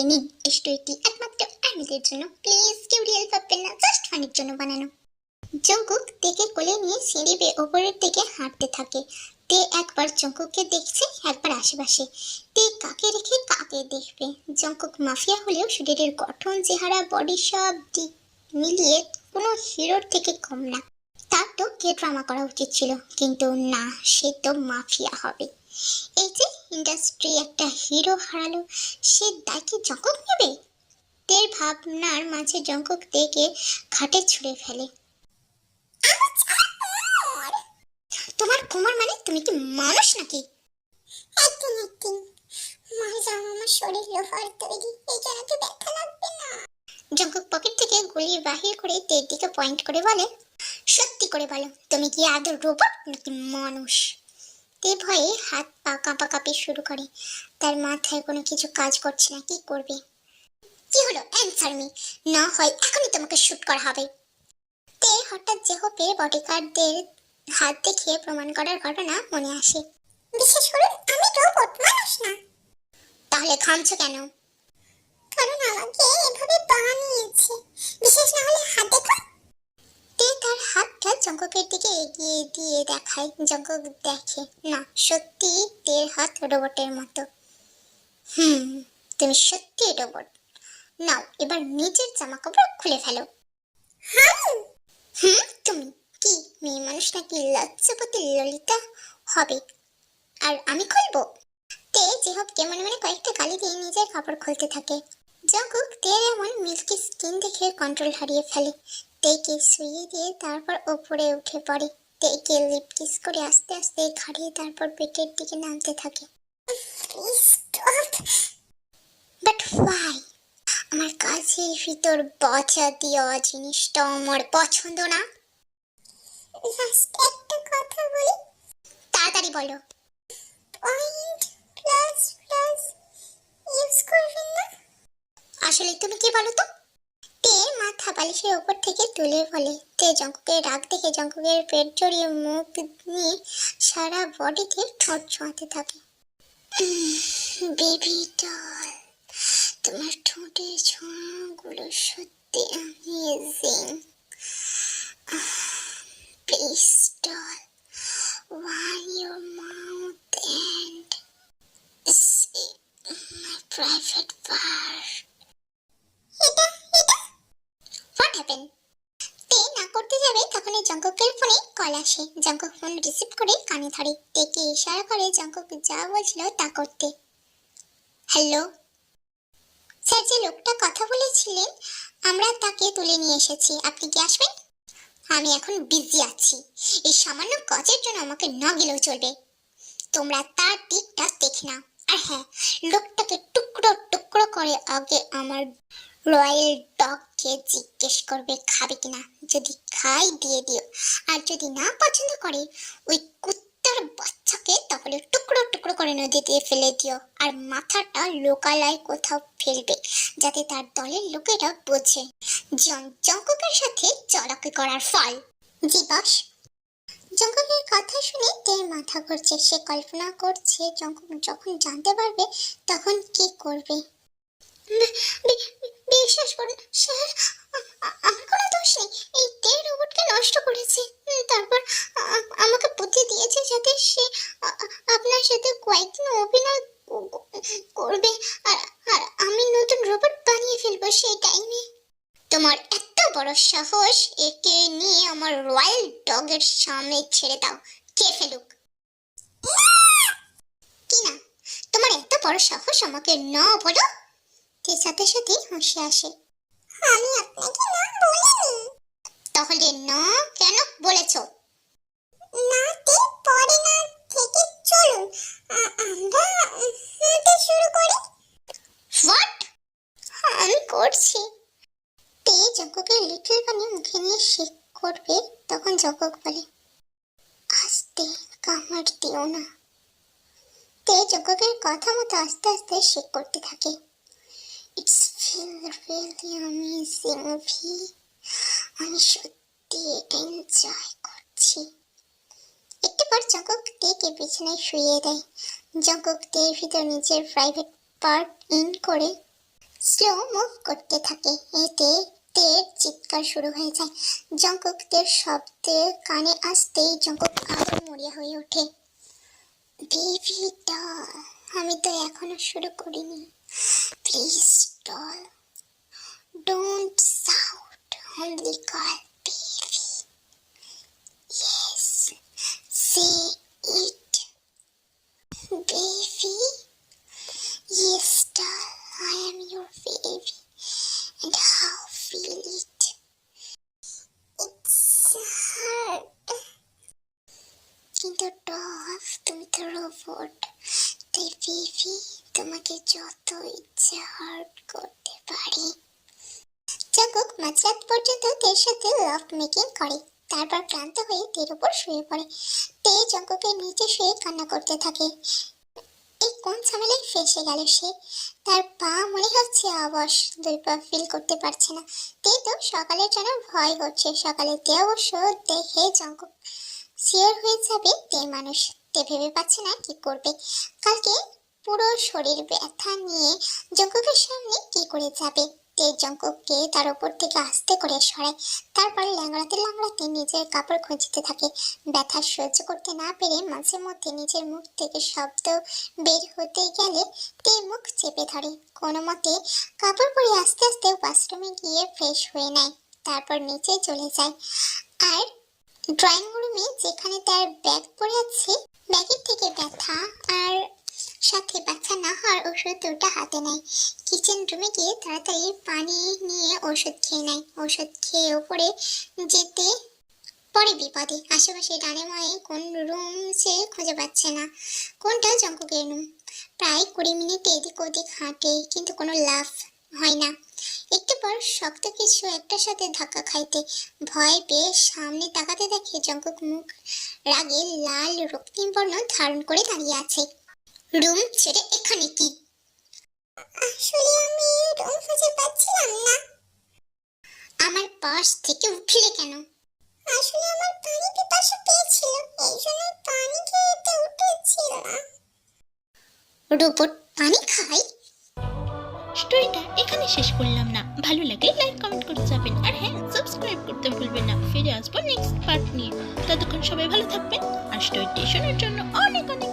দিয়ে নিন এই স্টোরিটি একমাত্র আর্মিদের জন্য। প্লিজ কেউ রিয়েল ভাববেন না, জাস্ট ফানির জন্য বানানো। জঙ্কুক তেকে কোলে নিয়ে সিঁড়ি বেয়ে ওপরের দিকে হাঁটতে থাকে। তে একবার জঙ্কুককে দেখছে, একবার আশেপাশে। তে কাকে রেখে কাকে দেখবে? জঙ্কুক মাফিয়া হলেও শরীরের গঠন, চেহারা, বডি সব দিক মিলিয়ে কোনো হিরোর থেকে কম না। তার তো কে ড্রামা করা উচিত ছিল, কিন্তু না, সে তো মাফিয়া হবে। এই যে ইন্ডাস্ট্রি একটা হিরো হারালো, সে দায় কি জঙ্কুক নেবে? তের ভাবনার মাঝে জঙ্কুক তেকে খাটে ছুঁড়ে ফেলে। তোমার কোমর মানে তুমি কি মানুষ নাকি? একদিন একদিন মরে যাও, আমার শরীর লোহার তৈরি, এই জন্য তো ব্যথা লাগবে না। জঙ্কুক পকেট থেকে গুলি বাহির করে তের দিকে পয়েন্ট করে বলে, সত্যি করে বলো, তুমি কি আদৌ রোবট নাকি মানুষ? তে ভয়ে হাত পা কাঁপাকাঁপি শুরু করে। তার মাথায় কোনো কিছু কাজ করছে না, কি করবে? কি হলো, অ্যানসার মি, না হয় এখনই তোমাকে শুট করা হবে। তে হঠাৎ জেহপের বডিগার্ডদের হাত দেখিয়ে প্রমাণ করার ঘটনা মনে আসে। বিশেষ করে আমি রোবট, মানুষ না। তাহলে থামছো কেন? কারণ আমাকে এভাবে বানিয়েছে, বিশেষ না হলে হাত দেখো। তে তার হাতটা জঙ্কুকের দিকে এগিয়ে দিয়ে দেখায়। জঙ্কুক দেখে না, সত্যি তের হাত রোবটের মতো। তুমি সত্যি রোবট। নাও এবার নিজের জামা কাপড় খুলে ফেলো। তুমি কি মেয়ে মানুষ নাকি লজ্জাপতি ললিতা হবে আর আমি খুলবো? তে জেহবকে মনে মনে কয়েকটা গালি দিয়ে নিজের কাপড় খুলতে থাকে। জঙ্কুক তের এমন মিল্কি স্কিন দেখে কন্ট্রোল হারিয়ে ফেলে। তেকে শুইয়ে দিয়ে তারপর ওপরে উঠে পড়ে। তেকে লিপ কিস করে আস্তে আস্তে ঘাড়িয়ে তারপর পেটের দিকে নামতে থাকে। But why? আমার কাছের ভিতর বচা দেওয়া জিনিসটা আমার পছন্দ না। লাস্ট একটা কথা বলি, তাড়াতাড়ি বলো। পয়েন্ট প্লাস প্লাস ইউজ করবেন না। আসলে তুমি কি বলো তো? তে মাথা বালিশের উপর থেকে তুলে বলে। তে জঙ্কুকের রাগ দেখে জঙ্কুকের পেট জড়িয়ে মুখ নিয়ে সারা বডিতে ঠোঁট ছোঁয়াতে থাকে। বেবি ডল, তোমার ঠোঁটের ছোঁয়াগুলো সত্যি amazing. Please doll, warm your mouth and see my private part. What happened? তে না করতে যাবে তখনই জঙ্কুকের ফোনে কল আসে। জঙ্কুক ফোন রিসিভ করে কানে ধরে। তেকে ইশারা করে জঙ্কুক যা বলছিল তা করতে। হ্যালো স্যার, যে লোকটা কথা বলেছিলেন আমরা তাকে তুলে নিয়ে এসেছি, আপনি কি আসবেন? আমি এখন বিজি আছি, এই সামান্য কাজের জন্য আমাকে না গেলেও চলবে। তোমরা তার দিকটা দেখে নাও। আর হ্যাঁ, লোকটাকে টুকরো টুকরো করে আগে আমার রয়্যাল ডগকে জিজ্ঞেস করবে খাবে কিনা। যদি খাই দিয়ে দিও, আর যদি না পছন্দ করে ওই কুত্তার বাচ্চাকে তাহলে টুকরো টুকরো করে নদীতে ফেলে দিও। আর মাথাটা লোকালয় কোথাও ফেলবে, যাতে তার দলের লোকেরা বোঝে জঙ্কুকের সাথে চালাকি করার ফল। জি বস। জঙ্কুকের কথা শুনে তের মাথা ঘুরছে। সে কল্পনা করছে জঙ্কুক যখন জানতে পারবে তখন কি করবে। বিশ্বাস করুন স্যার, আমার কোনো দোষ নেই। এই তে রোবটকে নষ্ট করেছে, তারপর আমাকে বুদ্ধি দিয়েছে যাতে সে আপনার সাথে কয়েকদিন অভিনয় করবে আর আমি নতুন রোবট বানিয়ে ফেলবো সেই টাইমে। তোমার এত বড় সাহস, একে নিয়ে আমার রয়্যাল ডগের সামনে ছেড়ে দাও, কে ফেলুক। কি না, তোমার এত বড় সাহস আমাকে না বলো? তে সাথে সাথে হাসি আসে। আমি আপনাকে না বলিনি। তাহলে না কেন বলেছো? না তে পরে না থেকে চলুন আমরা হাঁটা শুরু করি। হোয়াট? আমি করছি। তে জঙ্কুকের লিটল বানি মুখে নিয়ে শেক করবে তখন জঙ্কুক বলে, আস্তে কামড় দিও না। তে জঙ্কুকের কথা মতো আস্তে আস্তে শেক করতে থাকে। It's feel really amazing V, আমি সত্যি এটা এনজয় করছি। একটু পর জঙ্কুক তেকে বিছানায় শুইয়ে দেয়। জঙ্কুক তের ভিতর নিজের প্রাইভেট পার্ট ইন করে স্লো মুভ করতে থাকে। এতে তের চিৎকার শুরু হয়ে যায়। জঙ্কুকের শব্দে কানে আসতেই জঙ্কুক আরো মরিয়া হয়ে ওঠে। বেবি ডল, আমি তো এখনো শুরু করিনি। Please doll, don't shout, only call baby. Yes, say it baby. Yes, doll, I am your baby, and how feel it? It's hard. কিন্তু ডফ, তুমি তো রোবট, তাই বেবি তোমাকে যত ইচ্ছে হার্ট করতে পারি। জঙ্কুক মাঝরাত পর্যন্ত তের সাথে লাভ মেকিং করে, তারপর ক্লান্ত হয়ে তের উপর শুয়ে পড়ে। তে জঙ্কুকের নিচে শুয়ে কান্না করতে থাকে। এই কোন ঝামেলায় ফেসে গেল সে। তার পা মনে হচ্ছে অবশ, দুই পা ফিল করতে পারছে না। তে তো সকালের জন্য ভয় হচ্ছে। সকালে তে অবশ্য দেখে জঙ্কুক শিওর হয়ে যাবে তে মানুষ। তে ভেবে পাচ্ছে না কি করবে। কালকে পুরো শরীর ব্যথা নিয়ে জঙ্কুকের সামনে কি করে যাবে। তে জঙ্কুককে তার উপর থেকে আস্তে করে সরায়, তারপর ল্যাংড়াতে ল্যাংড়াতে নিজের কাপড় খুঁজতে থাকে। ব্যথা সহ্য করতে না পেরে মাঝে মধ্যে নিজের মুখ থেকে শব্দ বের হতে গেলে তে মুখ চেপে ধরে। কোনো মতে কাপড় পরে আস্তে আস্তে ওয়াশরুমে গিয়ে ফ্রেশ হয়ে নেয়, তারপর নিচে চলে যায়। আর ড্রয়িং রুমে যেখানে তার ব্যাগ পড়ে আছে, ব্যাগের থেকে ব্যথা আর সাথে বাচ্চা না হওয়ার ওষুধ দুটো হাতে নেয়। কিচেন রুমে গিয়ে তাড়াতাড়ি পানি নিয়ে ওষুধ খেয়ে নেয়। ওষুধ খেয়ে ওপরে যেতে পরে বিপদে। আশেপাশে ডানে মায়ে কোন রুম সে খুঁজে পাচ্ছে না। কোনটা জঙ্কুকের রুম। প্রায় 20 মিনিট এদিক ওদিক হাঁটে, কিন্তু কোনো লাভ হয় না। একটু পর শক্ত কিছু একটার সাথে ধাক্কা খাইতে ভয় পেয়ে সামনে তাকাতে দেখে জঙ্কুক মুখ রাগে লাল রক্তিম বর্ণ ধারণ করে দাঁড়িয়ে আছে। রুম ছেড়ে এখানে কি? আসলে আমি রুম খুঁজে পাচ্ছিলাম না। আমার পাশ থেকে উঠলে কেন? আসলে আমার পানি পিপাসা পেয়েছিল, এই জন্য পানি খেতে উঠেছিলাম। রোবট পানি খায়? স্টোরিটা এখানে শেষ করলাম না। ভালো লাগলে লাইক কমেন্ট করতে যাবেন, আর হ্যাঁ, সাবস্ক্রাইব করতে ভুলবেন না। ফিরে আসবো নেক্সট পার্ট নিয়ে। ততক্ষণ সবাই ভালো থাকবেন, আর স্টোরিটি শোনার জন্য অনেক অনেক